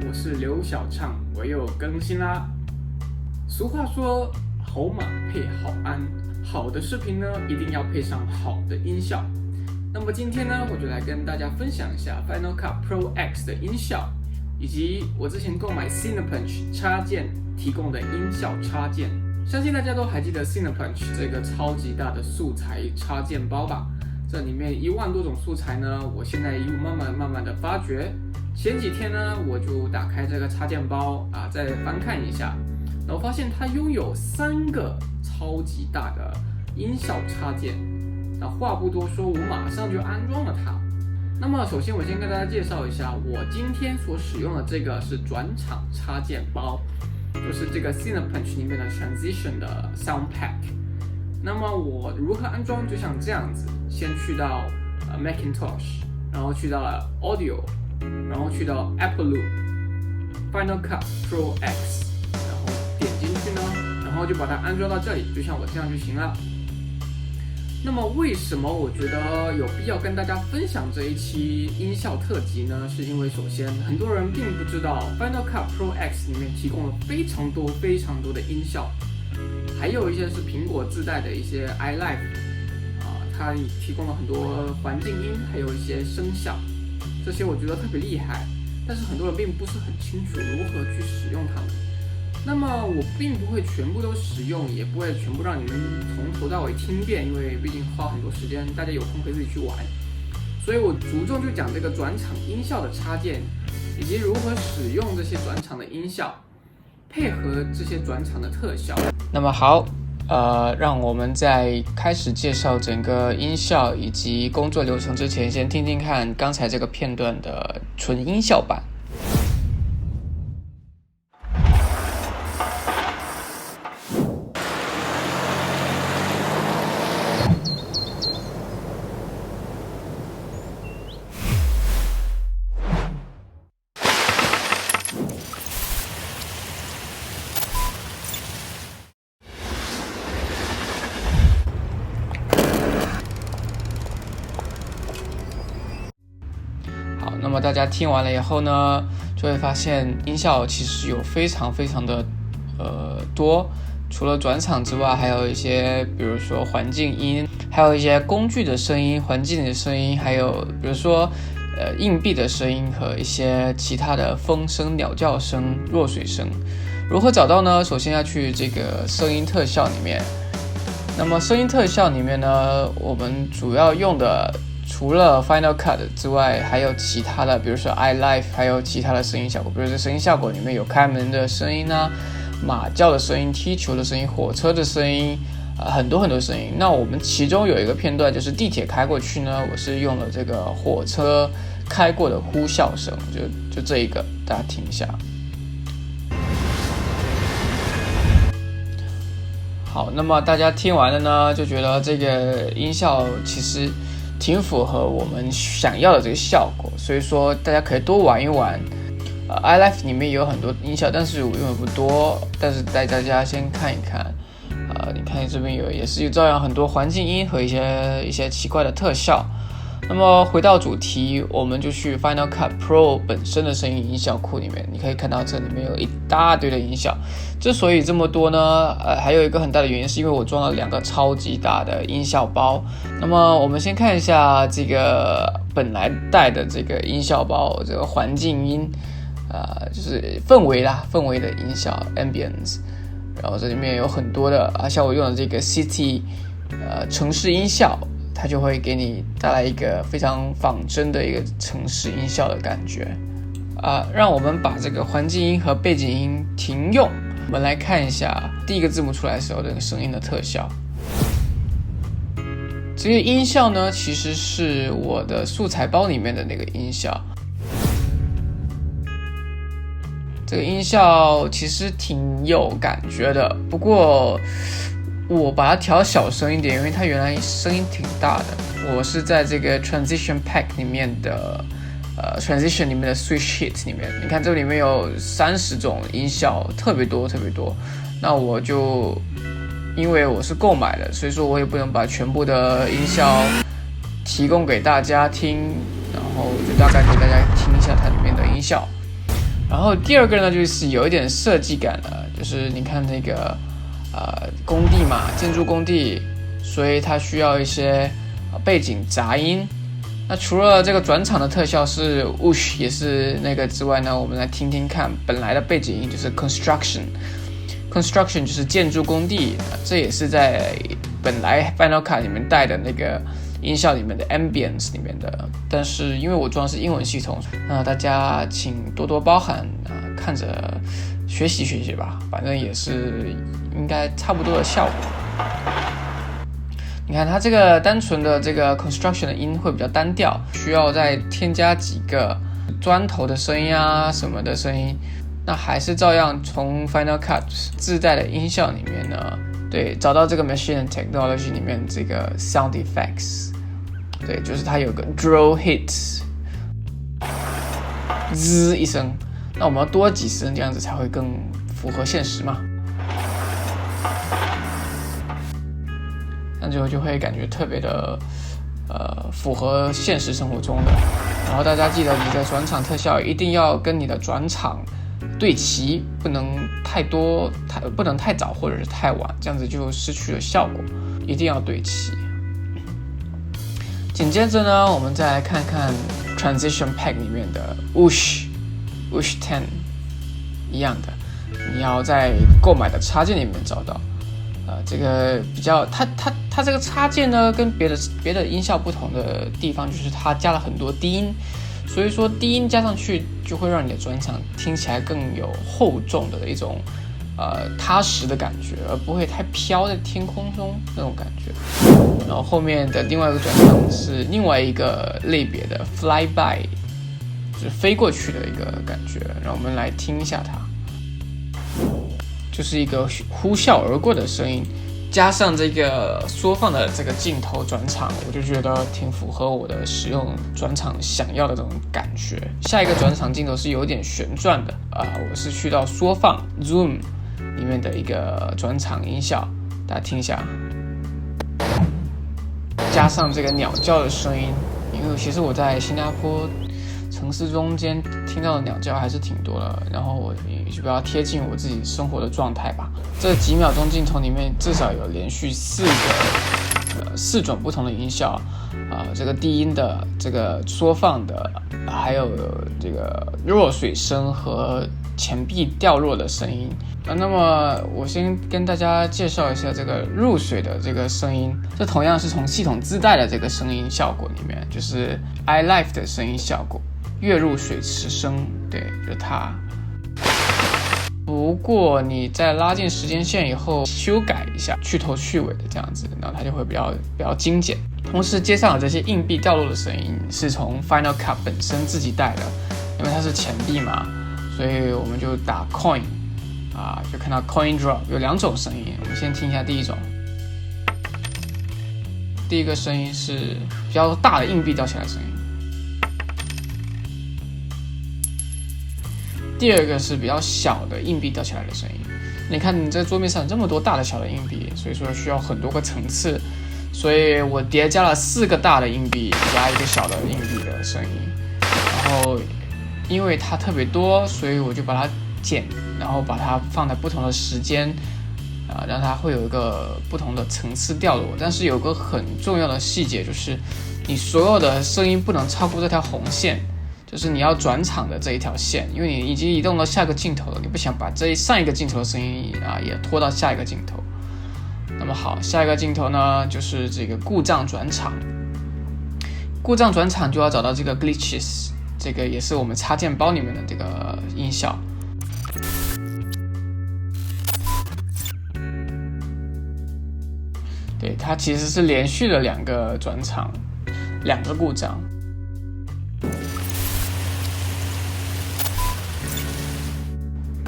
我是刘小畅，我又更新啦。俗话说，好马配好鞍，好的视频呢，一定要配上好的音效。那么今天呢，我就来跟大家分享一下 Final Cut Pro X 的音效，以及我之前购买 Cinepunch 插件提供的音效插件。相信大家都还记得 Cinepunch 这个超级大的素材插件包吧？这里面1万多种素材呢，我现在一路慢慢的发掘。前几天呢，我就打开这个插件包再翻看一下，然后发现它拥有3个超级大的音效插件。那话不多说，我马上就安装了它。那么首先我先跟大家介绍一下，我今天所使用的这个是转场插件包，就是这个 Cinepunch 里面的 Transition 的 Sound Pack。那么我如何安装？就像这样子，先去到Macintosh， 然后去到了 Audio， 然后去到 Apple Loop、Final Cut Pro X， 然后点进去呢，然后就把它安装到这里，就像我这样就行了。那么为什么我觉得有必要跟大家分享这一期音效特辑呢？是因为首先很多人并不知道 Final Cut Pro X 里面提供了非常多的音效，还有一些是苹果自带的一些 iLife， 它提供了很多环境音，还有一些声效，这些我觉得特别厉害，但是很多人并不是很清楚如何去使用它们。那么我并不会全部都使用，也不会全部让你们从头到尾听遍，因为毕竟花很多时间，大家有空可以自己去玩。所以我着重就讲这个转场音效的插件，以及如何使用这些转场的音效，配合这些转场的特效。那么好，让我们在开始介绍整个音效以及工作流程之前，先听听看刚才这个片段的纯音效版。那么大家听完了以后呢，就会发现音效其实有非常的多，除了转场之外，还有一些比如说环境音，还有一些工具的声音、环境的声音，还有比如说硬币的声音和一些其他的风声、鸟叫声、弱水声。如何找到呢？首先要去这个声音特效里面。那么声音特效里面呢，我们主要用的除了 Final Cut 之外，还有其他的，比如说 iLife， 还有其他的声音效果。比如说声音效果里面有开门的声音啊，马叫的声音、踢球的声音、火车的声音，很多声音。那我们其中有一个片段就是地铁开过去呢，我是用了这个火车开过的呼啸声，就这一个，大家听一下。好，那么大家听完了呢，就觉得这个音效其实挺符合我们想要的这个效果，所以说大家可以多玩一玩。iLife 里面有很多音效，但是我用的不多，但是带大家先看一看。你看这边也是照样很多环境音和一些奇怪的特效。那么回到主题，我们就去 Final Cut Pro 本身的声音音效库里面，你可以看到这里面有一大堆的音效。之所以这么多呢，还有一个很大的原因是因为我装了2个超级大的音效包。那么我们先看一下这个本来带的这个音效包，这个环境音，就是氛围的音效 ambience。然后这里面有很多的像我用的这个 City 城市音效，它就会给你带来一个非常仿真的一个城市音效的感觉。让我们把这个环境音和背景音停用，我们来看一下第一个字幕出来的时候的声音的特效。这个音效呢，其实是我的素材包里面的那个音效。这个音效其实挺有感觉的，不过我把它调小声一点，因为它原来声音挺大的。我是在这个 Transition Pack 里面的Transition 里面的 Switch Hit 里面，你看这里面有30种音效，特别多。那我就因为我是购买的，所以说我也不能把全部的音效提供给大家听，然后就大概给大家听一下它里面的音效。然后第二个呢，就是有一点设计感的，就是你看那个工地嘛，建筑工地，所以它需要一些背景杂音。那除了这个转场的特效是 whoosh 也是那个之外呢，我们来听听看本来的背景音就是 construction 就是建筑工地，这也是在本来 Final Cut 里面带的那个音效里面的 ambience 里面的，但是因为我装的是英文系统，那大家请多多包涵看着学习吧，反正也是应该差不多的效果。你看它这个单纯的这个 construction 的音会比较单调，需要再添加几个砖头的声音啊什么的声音，那还是照样从 Final Cut 自带的音效里面呢，对，找到这个 Machine Technology 里面这个 Sound Effects， 对，就是它有个 Drill Hit， 滋一声，那我们要多几声，这样子才会更符合现实嘛。那最后就会感觉特别的符合现实生活中的。然后大家记得你的转场特效一定要跟你的转场对齐，不能太多，不能太早或者是太晚，这样子就失去了效果，一定要对齐。紧接着呢，我们再来看看 Transition Pack 里面的 Whoosh 10一样的，你要在购买的插件里面找到。这个比较它这个插件呢，跟别的音效不同的地方就是它加了很多低音，所以说低音加上去就会让你的转场听起来更有厚重的一种踏实的感觉，而不会太飘在天空中那种感觉。然后后面的另外一个转场是另外一个类别的 fly by， 就是飞过去的一个感觉，让我们来听一下它。就是一个呼啸而过的声音，加上这个缩放的这个镜头转场，我就觉得挺符合我的使用转场想要的这种感觉。下一个转场镜头是有点旋转的我是去到缩放 Zoom 里面的一个转场音效，大家听一下，加上这个鸟叫的声音，因为其实我在新加坡城市中间听到的鸟叫还是挺多的，然后我也就比较贴近我自己生活的状态吧。这几秒钟镜头里面至少有连续四种不同的音效这个低音的，这个缩放的，还有这个弱水声和钱币掉落的声音。那么我先跟大家介绍一下这个入水的这个声音，这同样是从系统自带的这个声音效果里面，就是 iLife 的声音效果，跃入水池声，对，就是它。不过你在拉近时间线以后修改一下，去头去尾的这样子，然后它就会比较精简。同时接上了这些硬币掉落的声音是从 Final Cut 本身自己带的，因为它是钱币嘛，所以我们就打 coin就看到 coin drop 有两种声音，我们先听一下第一种。第一个声音是比较大的硬币掉下来的声音，第二个是比较小的硬币掉下来的声音。你看你这桌面上有这么多大的小的硬币，所以说需要很多个层次，所以我叠加了4个大的硬币加1个小的硬币的声音，然后因为它特别多，所以我就把它剪，然后把它放在不同的时间让它会有一个不同的层次掉落。但是有个很重要的细节，就是你所有的声音不能超过这条红线，就是你要转场的这一条线，因为你已经移动到下个镜头了，你不想把上一个镜头的声音也拖到下一个镜头。那么好，下一个镜头呢，就是这个故障转场。故障转场就要找到这个 glitches， 这个也是我们插件包里面的这个音效。对，它其实是连续的2个转场，2个故障。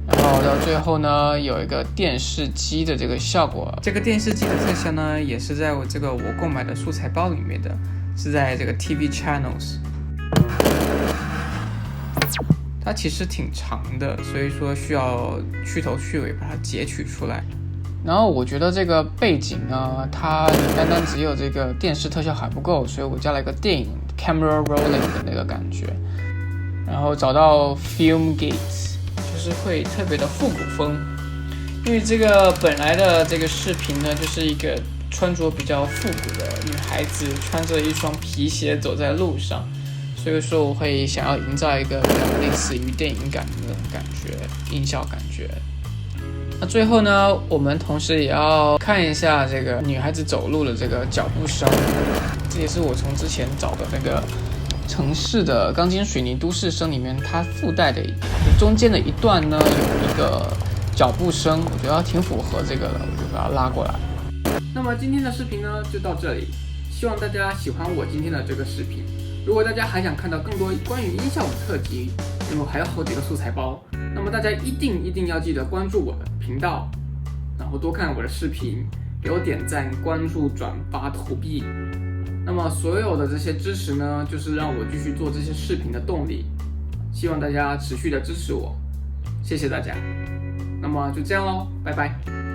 然后到最后呢，有一个电视机的这个效果。这个电视机的特效呢，也是在我购买的素材包里面的，是在这个 TV Channels。它其实挺长的，所以说需要去头去尾把它截取出来。然后我觉得这个背景呢，它单单只有这个电视特效还不够，所以我加了一个电影 camera rolling 的那个感觉。然后找到 Filmgate， 就是会特别的复古风。因为这个本来的这个视频呢，就是一个穿着比较复古的女孩子，穿着一双皮鞋走在路上，所以说我会想要营造一个比较类似于电影感的那种感觉，音效感觉。那最后呢，我们同时也要看一下这个女孩子走路的这个脚步声，这也是我从之前找的那个城市的钢筋水泥都市声里面它附带的中间的一段呢，有一个脚步声，我觉得挺符合这个的，我就把它拉过来。那么今天的视频呢就到这里，希望大家喜欢我今天的这个视频。如果大家还想看到更多关于音效的特辑，因为还有好几个素材包，那么大家一定要记得关注我的频道，然后多看我的视频，给我点赞、关注、转发、投币。那么所有的这些支持呢，就是让我继续做这些视频的动力。希望大家持续的支持我，谢谢大家。那么就这样咯，拜拜。